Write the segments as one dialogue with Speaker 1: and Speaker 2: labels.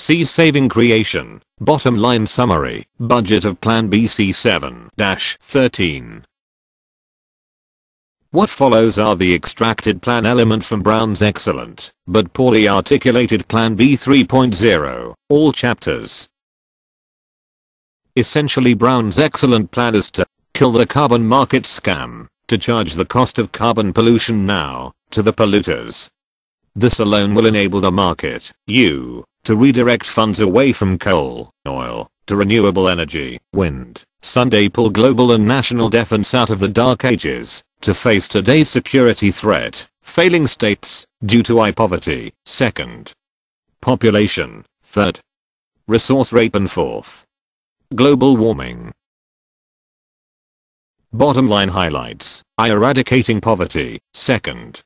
Speaker 1: C. Saving creation. Bottom line summary. Budget of Plan BC 7-13. What follows are the extracted plan element from Brown's excellent, but poorly articulated Plan B 3.0, all chapters. Essentially, Brown's excellent plan is to kill the carbon market scam, to charge the cost of carbon pollution now, to the polluters. This alone will enable the market, to redirect funds away from coal, oil, to renewable energy, wind, sun, pull global and national defense out of the dark ages, to face today's security threat, failing states, due to high poverty, second. Population, third. Resource rape and fourth. Global warming. Bottom line highlights. Eradicating poverty, second.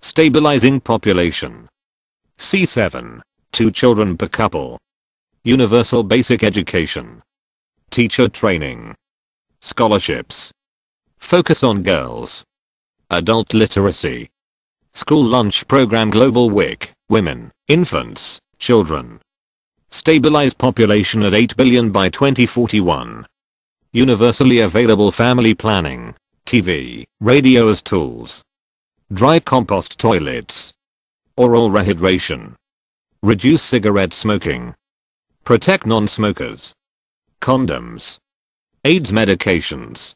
Speaker 1: Stabilizing population. C7. 2 children per couple. Universal basic education. Teacher training. Scholarships. Focus on girls. Adult literacy. School lunch program. Global WIC, women, infants, children. Stabilize population at 8 billion by 2041. Universally available family planning, TV, radio as tools. Dry compost toilets. Oral rehydration. Reduce cigarette smoking. Protect non-smokers. Condoms. AIDS medications.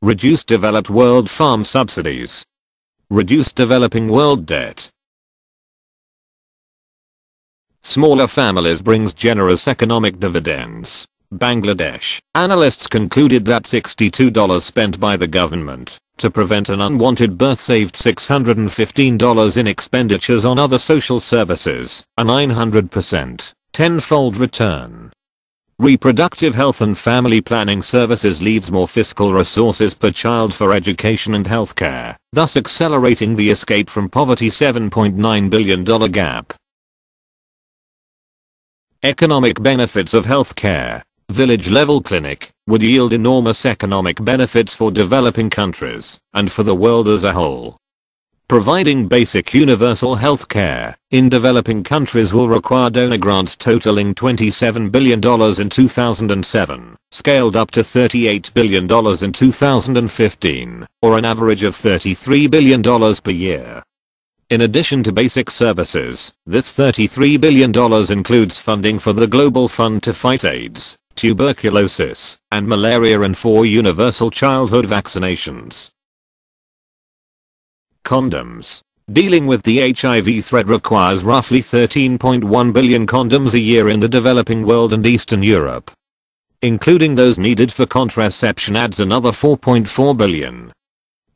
Speaker 1: Reduce developed world farm subsidies. Reduce developing world debt. Smaller families brings generous economic dividends. Bangladesh. Analysts concluded that $62 spent by the government to prevent an unwanted birth saved $615 in expenditures on other social services, a 900%, tenfold return. Reproductive health and family planning services leaves more fiscal resources per child for education and healthcare, thus accelerating the escape from poverty $7.9 billion gap. Economic benefits of healthcare. Village-level clinic would yield enormous economic benefits for developing countries and for the world as a whole. Providing basic universal health care in developing countries will require donor grants totaling $27 billion in 2007, scaled up to $38 billion in 2015, or an average of $33 billion per year. In addition to basic services, this $33 billion includes funding for the Global Fund to fight AIDS, tuberculosis, and malaria and for universal childhood vaccinations. Condoms. Dealing with the HIV threat requires roughly 13.1 billion condoms a year in the developing world and Eastern Europe. Including those needed for contraception adds another 4.4 billion.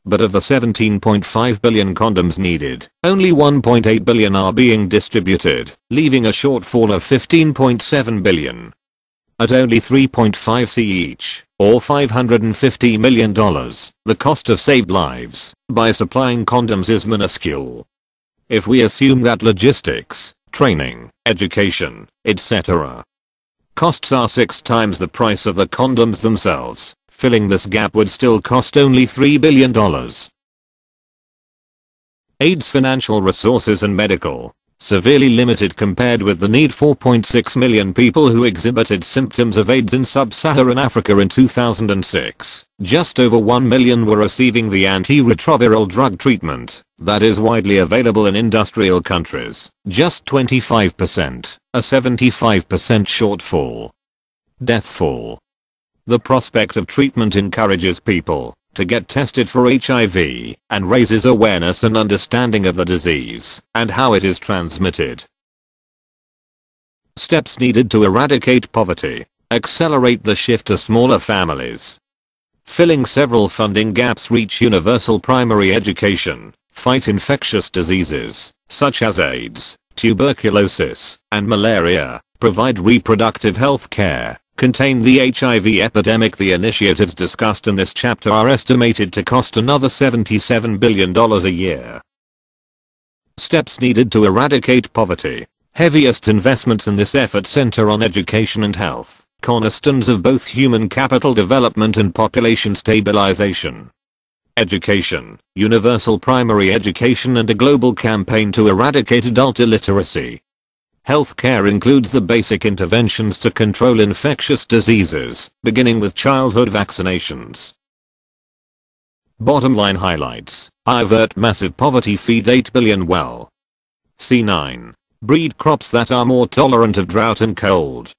Speaker 1: But of the 17.5 billion condoms needed, only 1.8 billion are being distributed, leaving a shortfall of 15.7 billion. At only 3.5 C each, or $550 million, the cost of saved lives by supplying condoms is minuscule. If we assume that logistics, training, education, etc. costs are 6 times the price of the condoms themselves, filling this gap would still cost only $3 billion. AIDS financial resources and medical. Severely limited compared with the need. 4.6 million people who exhibited symptoms of AIDS in sub-Saharan Africa in 2006. Just over 1 million were receiving the antiretroviral drug treatment that is widely available in industrial countries. Just 25%, a 75% shortfall. Death fall. The prospect of treatment encourages people to get tested for HIV and raises awareness and understanding of the disease and how it is transmitted. Steps needed to eradicate poverty. Accelerate the shift to smaller families. Filling several funding gaps. Reach universal primary education. Fight infectious diseases such as AIDS, tuberculosis, and malaria. Provide reproductive health care. Contain the HIV epidemic. The initiatives discussed in this chapter are estimated to cost another $77 billion a year. Steps needed to eradicate poverty. Heaviest investments in this effort center on education and health, cornerstones of both human capital development and population stabilization. Education, universal primary education and a global campaign to eradicate adult illiteracy. Healthcare includes the basic interventions to control infectious diseases, beginning with childhood vaccinations. Bottom line highlights: avert massive poverty, feed 8 billion well. C9. Breed crops that are more tolerant of drought and cold.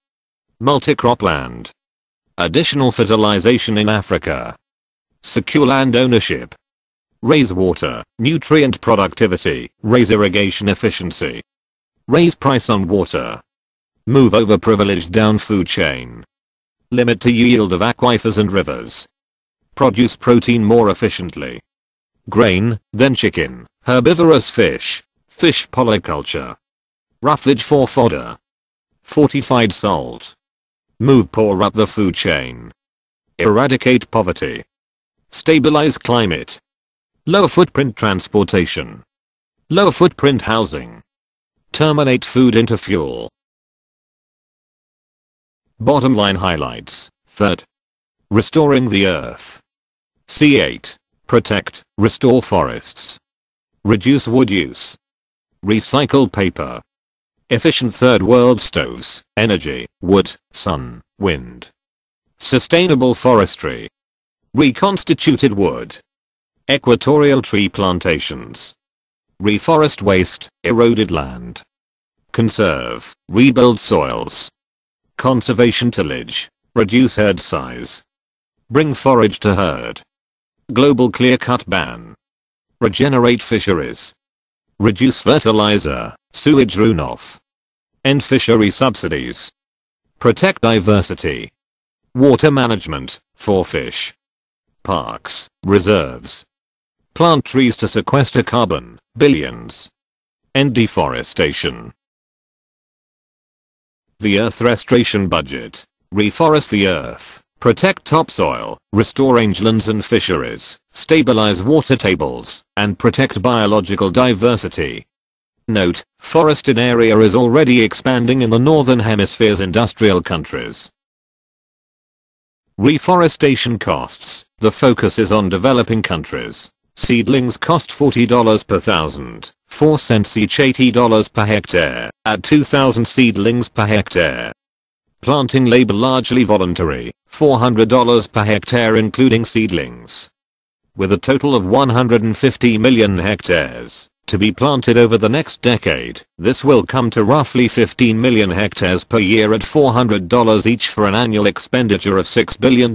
Speaker 1: Multi-crop land. Additional fertilization in Africa. Secure land ownership. Raise water, nutrient productivity, raise irrigation efficiency. Raise price on water. Move overprivileged down food chain. Limit to yield of aquifers and rivers. Produce protein more efficiently. Grain, then chicken, herbivorous fish, fish polyculture. Roughage for fodder. Fortified salt. Move poor up the food chain. Eradicate poverty. Stabilize climate. Low footprint transportation. Low footprint housing. Terminate food into fuel. Bottom line highlights. Third. Restoring the earth. C8. Protect, restore forests. Reduce wood use. Recycle paper. Efficient third world stoves, energy, wood, sun, wind. Sustainable forestry. Reconstituted wood. Equatorial tree plantations. Reforest waste, eroded land. Conserve, rebuild soils. Conservation tillage, reduce herd size. Bring forage to herd. Global clear-cut ban. Regenerate fisheries. Reduce fertilizer, sewage runoff. End fishery subsidies. Protect diversity. Water management, for fish. Parks, reserves. Plant trees to sequester carbon, billions. End deforestation. The Earth Restoration Budget. Reforest the earth, protect topsoil, restore rangelands and fisheries, stabilize water tables, and protect biological diversity. Note, forested area is already expanding in the Northern Hemisphere's industrial countries. Reforestation costs. The focus is on developing countries. Seedlings cost $40 per thousand, 4 cents each, $80 per hectare, at 2,000 seedlings per hectare. Planting labor largely voluntary, $400 per hectare including seedlings. With a total of 150 million hectares to be planted over the next decade, this will come to roughly 15 million hectares per year at $400 each for an annual expenditure of $6 billion.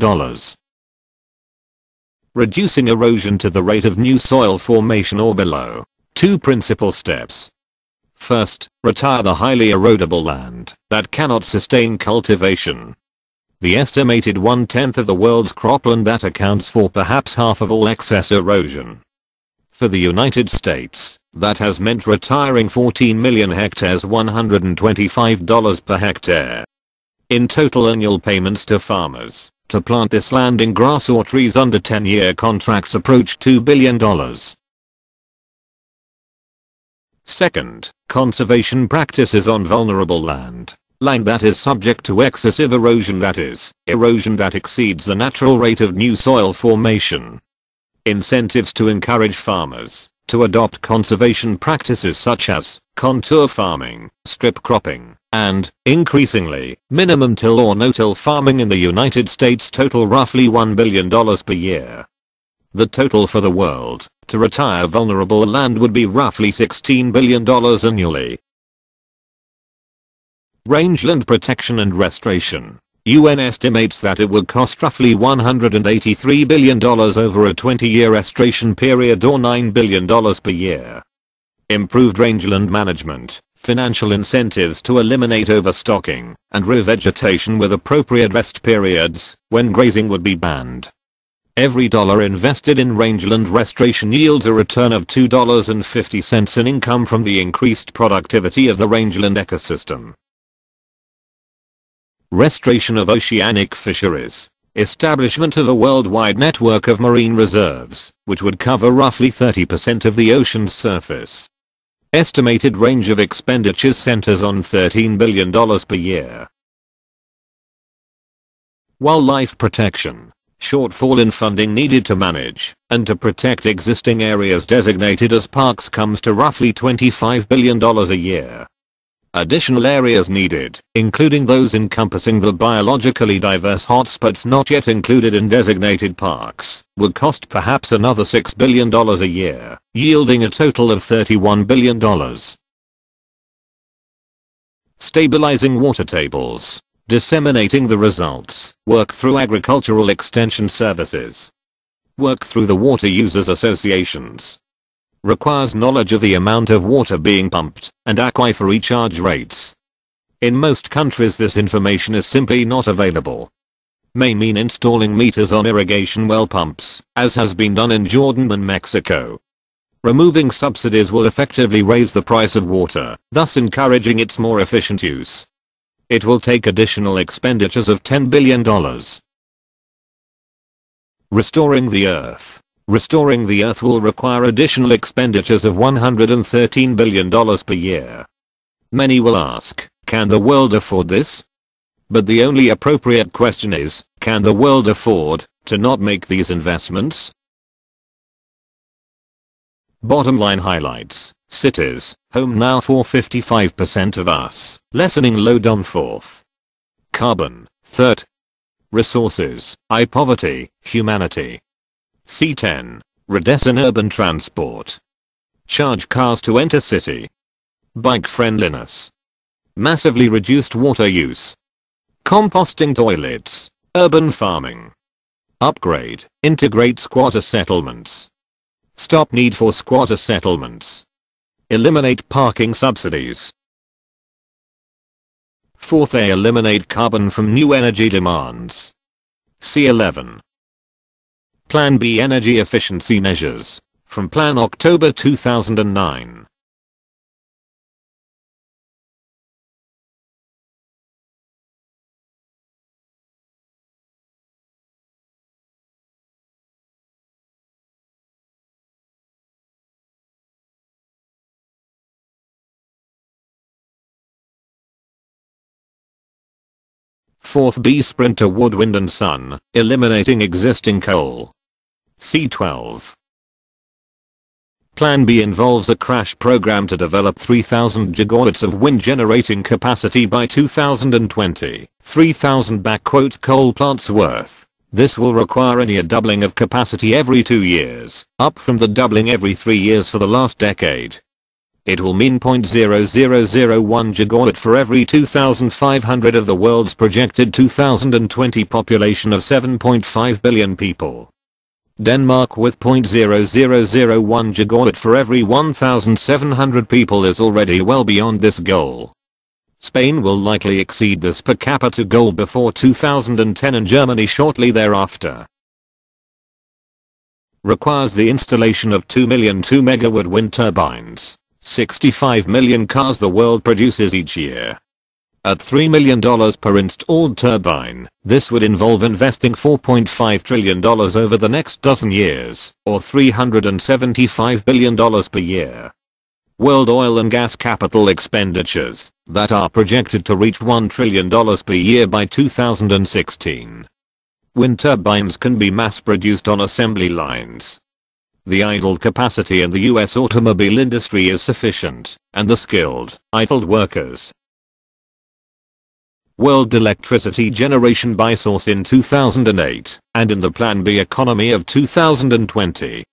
Speaker 1: Reducing erosion to the rate of new soil formation or below. 2 principal steps. First, retire the highly erodible land that cannot sustain cultivation. The estimated 1/10 of the world's cropland that accounts for perhaps half of all excess erosion. For the United States, that has meant retiring 14 million hectares, $125 per hectare. In total annual payments to farmers to plant this land in grass or trees under 10-year contracts approach $2 billion. Second, conservation practices on vulnerable land that is subject to excessive erosion, that is, erosion that exceeds the natural rate of new soil formation. Incentives to encourage farmers to adopt conservation practices such as contour farming, strip cropping, and, increasingly, minimum till or no-till farming in the United States total roughly $1 billion per year. The total for the world to retire vulnerable land would be roughly $16 billion annually. Rangeland protection and restoration. UN estimates that it would cost roughly $183 billion over a 20-year restoration period, or $9 billion per year. Improved rangeland management, financial incentives to eliminate overstocking, and revegetation with appropriate rest periods when grazing would be banned. Every dollar invested in rangeland restoration yields a return of $2.50 in income from the increased productivity of the rangeland ecosystem. Restoration of oceanic fisheries. Establishment of a worldwide network of marine reserves, which would cover roughly 30% of the ocean's surface. Estimated range of expenditures centers on $13 billion per year. Wildlife protection. Shortfall in funding needed to manage and to protect existing areas designated as parks comes to roughly $25 billion a year. Additional areas needed, including those encompassing the biologically diverse hotspots not yet included in designated parks, will cost perhaps another $6 billion a year, yielding a total of $31 billion. Stabilizing water tables. Disseminating the results. Work through agricultural extension services. Work through the water users associations. Requires knowledge of the amount of water being pumped and aquifer recharge rates. In most countries this information is simply not available. May mean installing meters on irrigation well pumps, as has been done in Jordan and Mexico. Removing subsidies will effectively raise the price of water, thus encouraging its more efficient use. It will take additional expenditures of $10 billion. Restoring the Earth. Restoring the Earth will require additional expenditures of $113 billion per year. Many will ask, can the world afford this? But the only appropriate question is, can the world afford to not make these investments? Bottom line highlights. Cities, home now for 55% of us, lessening load on fourth. Carbon, third. Resources, I poverty, humanity. C10. Reduction urban transport. Charge cars to enter city. Bike friendliness. Massively reduced water use. Composting toilets. Urban farming. Upgrade, integrate squatter settlements. Stop need for squatter settlements. Eliminate parking subsidies. 4th A. Eliminate carbon from new energy demands. C11. Plan B. Energy efficiency measures. From Plan October 2009. Fourth B. Sprint toward wind and sun, eliminating existing coal. C12. Plan B involves a crash program to develop 3,000 gigawatts of wind generating capacity by 2020, 3,000 coal plants worth. This will require a doubling of capacity every 2 years, up from the doubling every 3 years for the last decade. It will mean 0.0001 gigawatt for every 2,500 of the world's projected 2020 population of 7.5 billion people. Denmark with 0.0001 gigawatt for every 1,700 people is already well beyond this goal. Spain will likely exceed this per capita goal before 2010 and Germany shortly thereafter. Requires the installation of 2 million 2 megawatt wind turbines. 65 million cars the world produces each year. At $3 million per installed turbine, this would involve investing $4.5 trillion over the next dozen years, or $375 billion per year. World oil and gas capital expenditures that are projected to reach $1 trillion per year by 2016. Wind turbines can be mass-produced on assembly lines. The idle capacity in the US automobile industry is sufficient, and the skilled, idled workers. World electricity generation by source in 2008, and in the Plan B economy of 2020.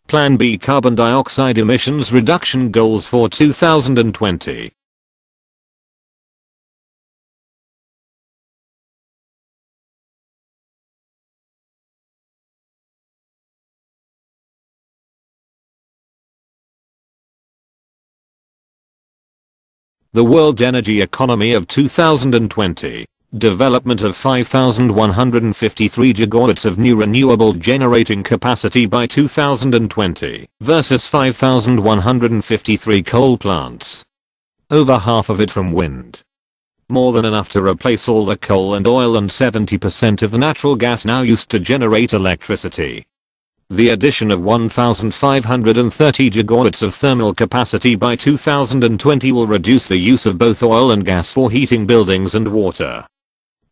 Speaker 1: Plan B carbon dioxide emissions reduction goals for 2020. The world energy economy of 2020. Development of 5,153 gigawatts of new renewable generating capacity by 2020 versus 5,153 coal plants. Over half of it from wind. More than enough to replace all the coal and oil and 70% of the natural gas now used to generate electricity. The addition of 1,530 gigawatts of thermal capacity by 2020 will reduce the use of both oil and gas for heating buildings and water.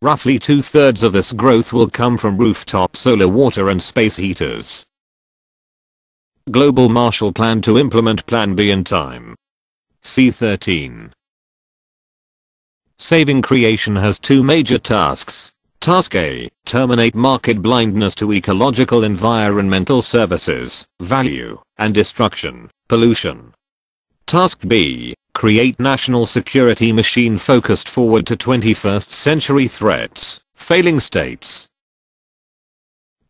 Speaker 1: Roughly 2/3 of this growth will come from rooftop solar, water and space heaters. Global Marshall Plan to implement Plan B in time. C13. Saving creation has two major tasks. Task A, terminate market blindness to ecological environmental services, value, and destruction, pollution. Task B, create national security machine focused forward to 21st century threats, failing states.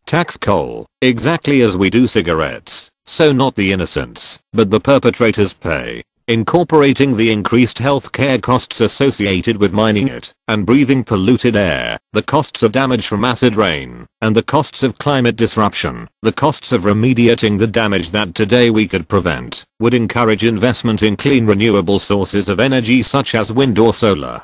Speaker 1: Tax coal, exactly as we do cigarettes, so not the innocents, but the perpetrators pay. Incorporating the increased healthcare costs associated with mining it, and breathing polluted air, the costs of damage from acid rain, and the costs of climate disruption, the costs of remediating the damage that today we could prevent, would encourage investment in clean renewable sources of energy such as wind or solar.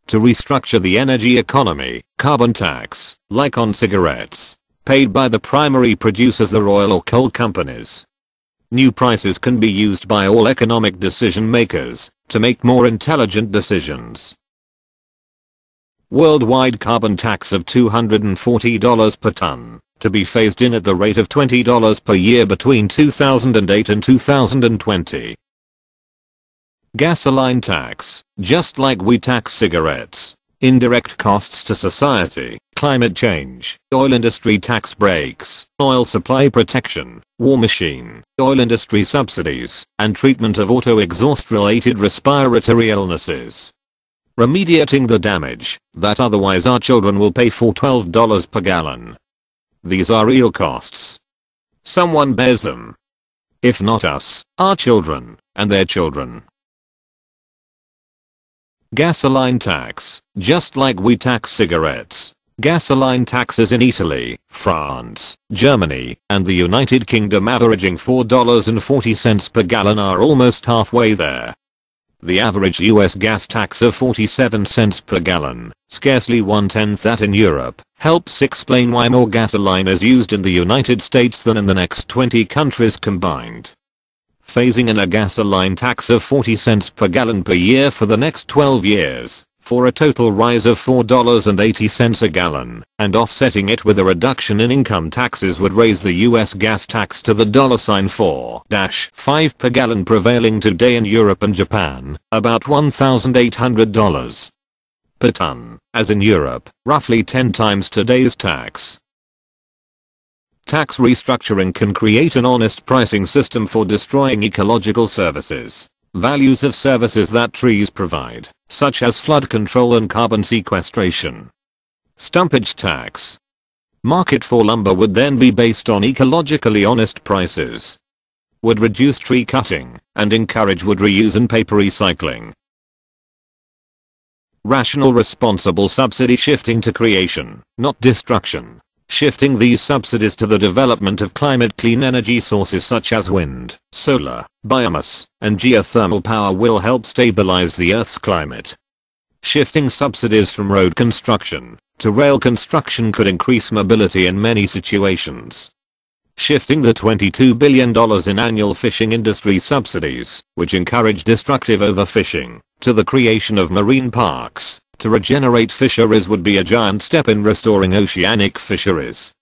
Speaker 1: To restructure the energy economy, carbon tax, like on cigarettes, paid by the primary producers, the oil or coal companies. New prices can be used by all economic decision makers to make more intelligent decisions. Worldwide carbon tax of $240 per ton, to be phased in at the rate of $20 per year between 2008 and 2020. Gasoline tax, just like we tax cigarettes. Indirect costs to society, climate change, oil industry tax breaks, oil supply protection, war machine, oil industry subsidies, and treatment of auto exhaust related respiratory illnesses. Remediating the damage that otherwise our children will pay for $12 per gallon. These are real costs. Someone bears them. If not us, our children, and their children. Gasoline tax, just like we tax cigarettes. Gasoline taxes in Italy, France, Germany, and the United Kingdom averaging $4.40 per gallon are almost halfway there. The average US gas tax of 47 cents per gallon, scarcely 1/10 that in Europe, helps explain why more gasoline is used in the United States than in the next 20 countries combined. Phasing in a gasoline tax of 40 cents per gallon per year for the next 12 years, for a total rise of $4.80 a gallon, and offsetting it with a reduction in income taxes would raise the US gas tax to the $4.5 per gallon prevailing today in Europe and Japan, about $1,800 per ton, as in Europe, roughly 10 times today's tax. Tax restructuring can create an honest pricing system for destroying ecological services, values of services that trees provide, such as flood control and carbon sequestration. Stumpage tax. Market for lumber would then be based on ecologically honest prices. Would reduce tree cutting, and encourage wood reuse and paper recycling. Rational responsible subsidy shifting to creation, not destruction. Shifting these subsidies to the development of climate clean energy sources such as wind, solar, biomass, and geothermal power will help stabilize the Earth's climate. Shifting subsidies from road construction to rail construction could increase mobility in many situations. Shifting the $22 billion in annual fishing industry subsidies, which encourage destructive overfishing, to the creation of marine parks to regenerate fisheries would be a giant step in restoring oceanic fisheries.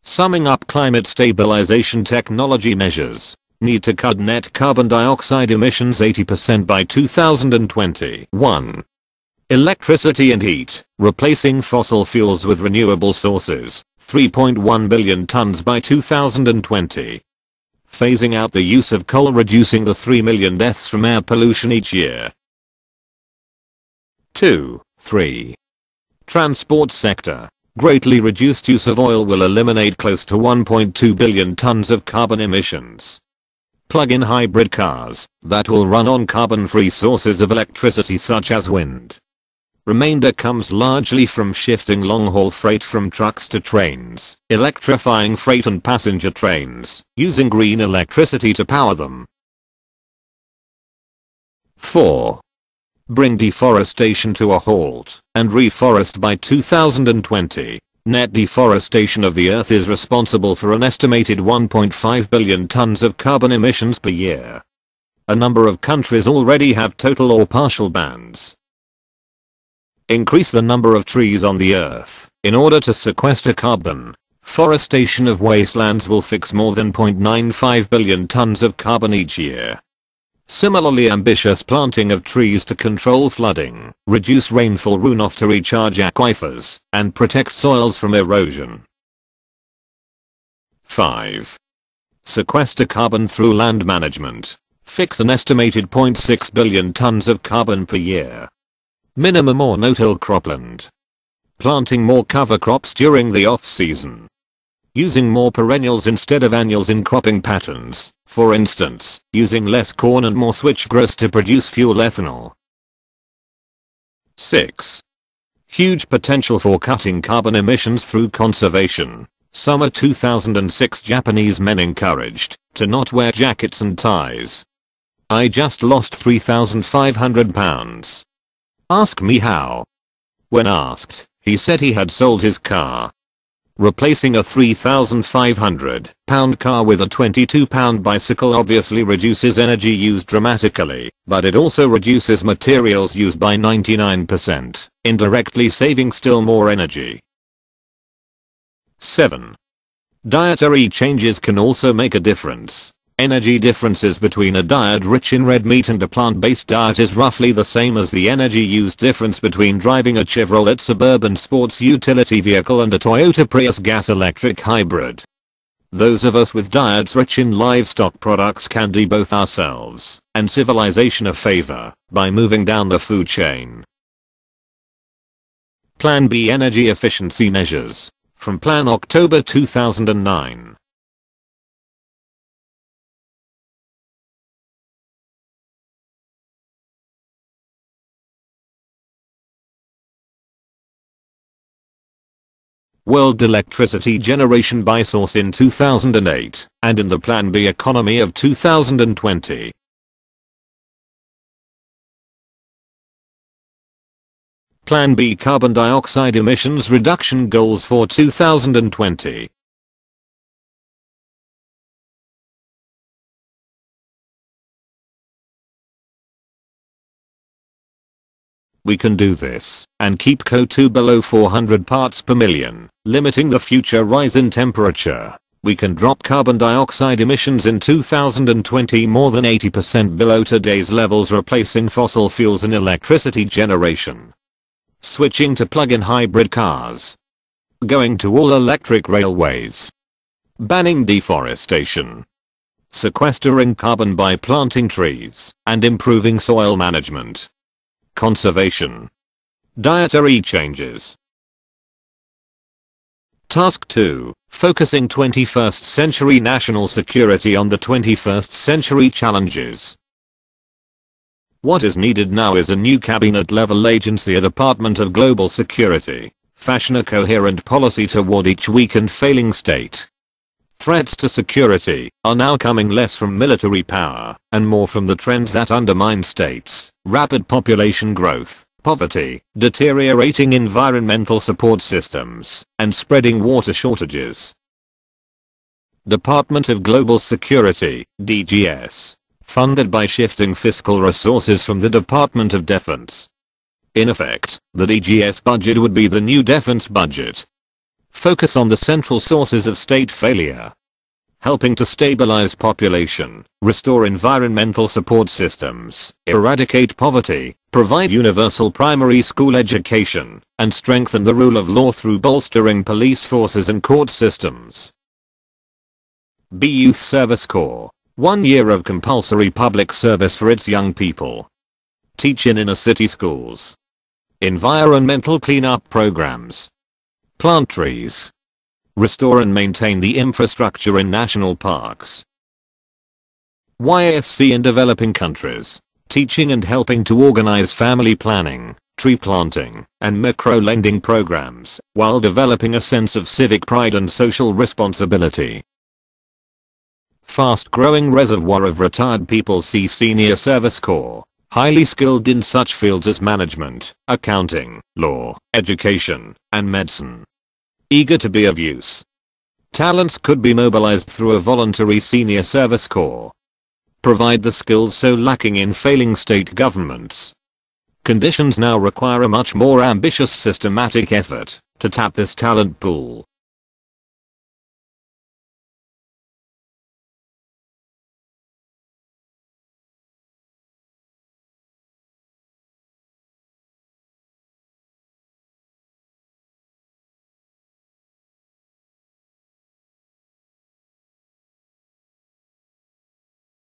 Speaker 1: Summing up climate stabilization technology measures. Need to cut net carbon dioxide emissions 80% by 2020. 1. Electricity and heat, replacing fossil fuels with renewable sources, 3.1 billion tons by 2020. Phasing out the use of coal, reducing the 3 million deaths from air pollution each year. 3. Transport sector. Greatly reduced use of oil will eliminate close to 1.2 billion tons of carbon emissions. Plug-in hybrid cars that will run on carbon-free sources of electricity such as wind. Remainder comes largely from shifting long-haul freight from trucks to trains, electrifying freight and passenger trains, using green electricity to power them. 4. Bring deforestation to a halt, and reforest by 2020. Net deforestation of the Earth is responsible for an estimated 1.5 billion tons of carbon emissions per year. A number of countries already have total or partial bans. Increase the number of trees on the Earth in order to sequester carbon. Forestation of wastelands will fix more than 0.95 billion tons of carbon each year. Similarly ambitious planting of trees to control flooding, reduce rainfall runoff to recharge aquifers, and protect soils from erosion. 5. Sequester carbon through land management. Fix an estimated 0.6 billion tons of carbon per year. Minimum or no-till cropland. Planting more cover crops during the off-season. Using more perennials instead of annuals in cropping patterns, for instance, using less corn and more switchgrass to produce fuel ethanol. 6. Huge potential for cutting carbon emissions through conservation. Summer 2006 Japanese men encouraged to not wear jackets and ties. I just lost 3,500 pounds. Ask me how. When asked, he said he had sold his car. Replacing a 3,500 pound car with a 22 pound bicycle obviously reduces energy used dramatically, but it also reduces materials used by 99%, indirectly saving still more energy. 7. Dietary changes can also make a difference. Energy differences between a diet rich in red meat and a plant-based diet is roughly the same as the energy use difference between driving a Chevrolet Suburban sports utility vehicle and a Toyota Prius gas-electric hybrid. Those of us with diets rich in livestock products can do both ourselves and civilization a favor by moving down the food chain. Plan B energy efficiency measures. From Plan October 2009. World electricity generation by source in 2008, and in the Plan B economy of 2020. Plan B carbon dioxide emissions reduction goals for 2020. We can do this and keep CO2 below 400 parts per million, limiting the future rise in temperature. We can drop carbon dioxide emissions in 2020 more than 80% below today's levels, replacing fossil fuels in electricity generation. Switching to plug-in hybrid cars. Going to all electric railways. Banning deforestation. Sequestering carbon by planting trees and improving soil management. Conservation. Dietary changes. Task 2. Focusing 21st century national security on the 21st century challenges. What is needed now is a new cabinet-level agency, a Department of Global Security. Fashion a coherent policy toward each weak and failing state. Threats to security are now coming less from military power and more from the trends that undermine states: rapid population growth, poverty, deteriorating environmental support systems, and spreading water shortages. Department of Global Security, DGS. Funded by shifting fiscal resources from the Department of Defense. In effect, the DGS budget would be the new defense budget. Focus on the central sources of state failure. Helping to stabilize population, restore environmental support systems, eradicate poverty, provide universal primary school education, and strengthen the rule of law through bolstering police forces and court systems. B Youth Service Corps. 1 year of compulsory public service for its young people. Teach in inner city schools. Environmental cleanup programs. Plant trees. Restore and maintain the infrastructure in national parks. YSC in developing countries. Teaching and helping to organize family planning, tree planting, and micro-lending programs, while developing a sense of civic pride and social responsibility. Fast-growing reservoir of retired people. See Senior Service Corps. highly skilled in such fields as management, accounting, law, education, and medicine. Eager to be of use. Talents could be mobilized through a voluntary senior service corps. Provide the skills so lacking in failing state governments. Conditions now require a much more ambitious systematic effort to tap this talent pool.